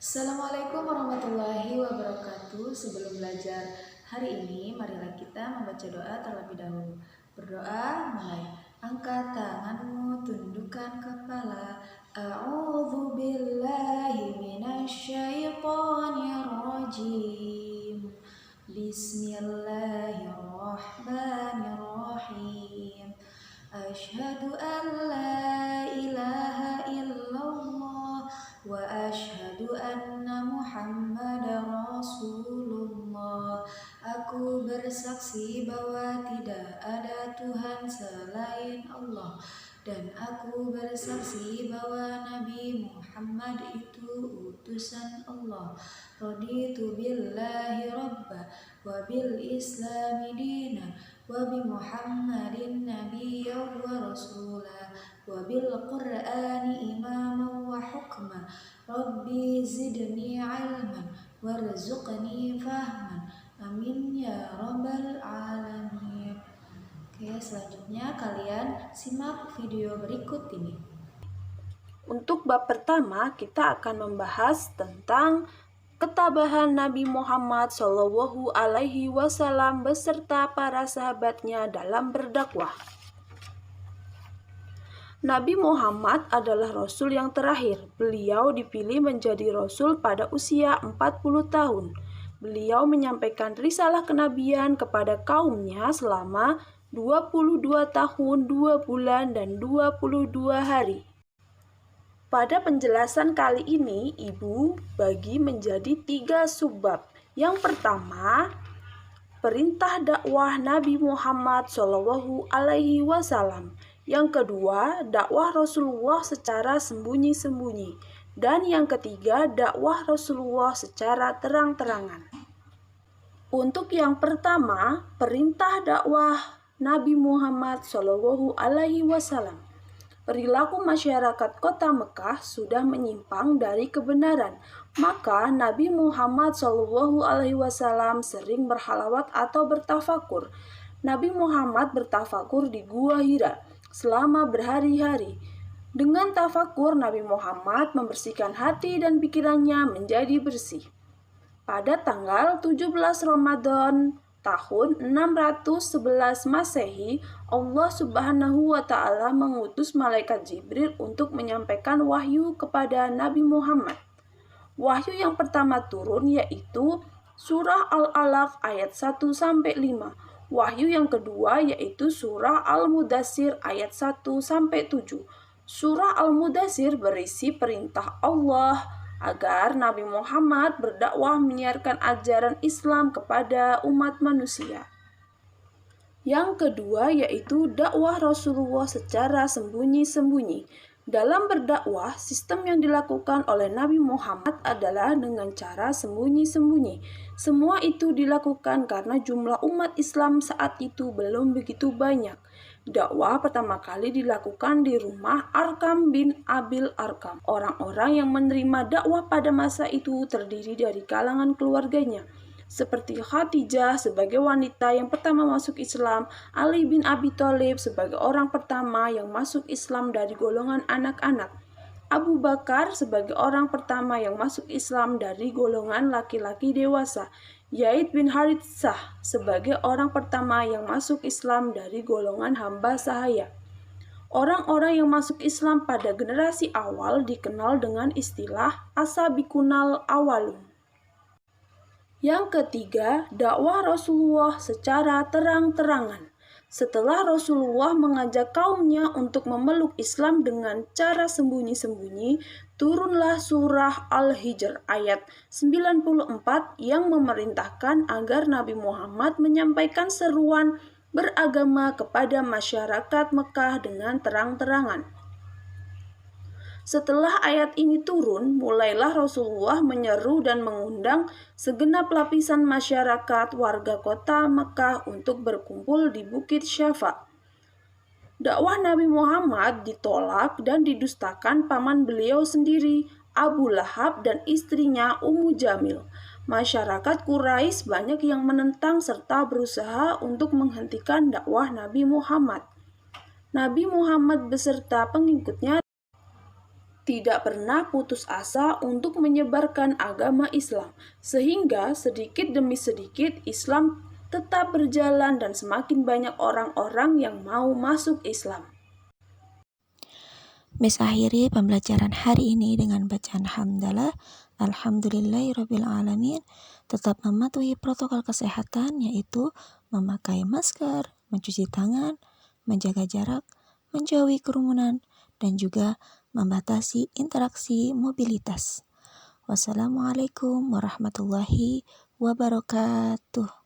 Assalamualaikum warahmatullahi wabarakatuh. Sebelum belajar hari ini, marilah kita membaca doa terlebih dahulu. Berdoa mulai. Angkat tanganmu, tundukkan kepala. A'udzu billahi minasyaitonir rajim. Bismillahirrahmanirrahim. Asyhadu an la ilaha illallah wa asyhadu anna Muhammadar Rasulullah. Aku bersaksi bahwa tidak ada Tuhan selain Allah, dan aku bersaksi bahwa Nabi Muhammad itu utusan Allah. Raditu billahi rabba wa bil islami dina wa bi Muhammadin nabiyyan wa rasula wa bil qur'ani imaman wa hukma. Rabbi zidni ilman warzuqni fahman. Amin ya rabbal alamin. Oke, selanjutnya kalian simak video berikut ini. Untuk bab pertama, kita akan membahas tentang ketabahan Nabi Muhammad Shallallahu Alaihi Wasallam beserta para sahabatnya dalam berdakwah. Nabi Muhammad adalah Rasul yang terakhir. Beliau dipilih menjadi Rasul pada usia 40 tahun. Beliau menyampaikan risalah kenabian kepada kaumnya selama 22 tahun, 2 bulan, dan 22 hari. Pada penjelasan kali ini, Ibu bagi menjadi 3 subbab. Yang pertama, perintah dakwah Nabi Muhammad Shallallahu Alaihi Wasallam. Yang kedua, dakwah Rasulullah secara sembunyi-sembunyi. Dan yang ketiga, dakwah Rasulullah secara terang-terangan. Untuk yang pertama, perintah dakwah Nabi Muhammad Shallallahu Alaihi Wasallam. Perilaku masyarakat kota Mekah sudah menyimpang dari kebenaran, maka Nabi Muhammad SAW sering berhalawat atau bertafakur. Nabi Muhammad bertafakur di Gua Hira selama berhari-hari. Dengan tafakur, Nabi Muhammad membersihkan hati dan pikirannya menjadi bersih. Pada tanggal 17 Ramadan tahun 611 Masehi, Allah Subhanahu wa Ta'ala mengutus malaikat Jibril untuk menyampaikan wahyu kepada Nabi Muhammad. Wahyu yang pertama turun yaitu surah Al-Alaq ayat 1-5. Wahyu yang kedua yaitu surah Al-Mudassir ayat 1-7. Surah Al-Mudassir berisi perintah Allah agar Nabi Muhammad berdakwah menyiarkan ajaran Islam kepada umat manusia. Yang kedua yaitu dakwah Rasulullah secara sembunyi-sembunyi. Dalam berdakwah, sistem yang dilakukan oleh Nabi Muhammad adalah dengan cara sembunyi-sembunyi. Semua itu dilakukan karena jumlah umat Islam saat itu belum begitu banyak. Dakwah pertama kali dilakukan di rumah Arkam bin Abil Arkam. Orang-orang yang menerima dakwah pada masa itu terdiri dari kalangan keluarganya, seperti Khadijah sebagai wanita yang pertama masuk Islam, Ali bin Abi Thalib sebagai orang pertama yang masuk Islam dari golongan anak-anak, Abu Bakar sebagai orang pertama yang masuk Islam dari golongan laki-laki dewasa, Zaid bin Haritsah sebagai orang pertama yang masuk Islam dari golongan hamba sahaya. Orang-orang yang masuk Islam pada generasi awal dikenal dengan istilah As-Sabiqunal Awwalun. Yang ketiga, dakwah Rasulullah secara terang-terangan. Setelah Rasulullah mengajak kaumnya untuk memeluk Islam dengan cara sembunyi-sembunyi, turunlah surah Al-Hijr ayat 94 yang memerintahkan agar Nabi Muhammad menyampaikan seruan beragama kepada masyarakat Mekah dengan terang-terangan. Setelah ayat ini turun, mulailah Rasulullah menyeru dan mengundang segenap lapisan masyarakat warga kota Mekah untuk berkumpul di Bukit Syafa. Dakwah Nabi Muhammad ditolak dan didustakan paman beliau sendiri, Abu Lahab, dan istrinya Ummu Jamil. Masyarakat Quraisy banyak yang menentang serta berusaha untuk menghentikan dakwah Nabi Muhammad. Nabi Muhammad beserta pengikutnya tidak pernah putus asa untuk menyebarkan agama Islam, sehingga sedikit demi sedikit Islam tetap berjalan dan semakin banyak orang-orang yang mau masuk Islam. Miss akhiri pembelajaran hari ini dengan bacaan hamdalah. Alhamdulillahirrabbilalamin. Tetap mematuhi protokol kesehatan, yaitu memakai masker, mencuci tangan, menjaga jarak, menjauhi kerumunan, dan juga membatasi interaksi mobilitas. Wassalamualaikum warahmatullahi wabarakatuh.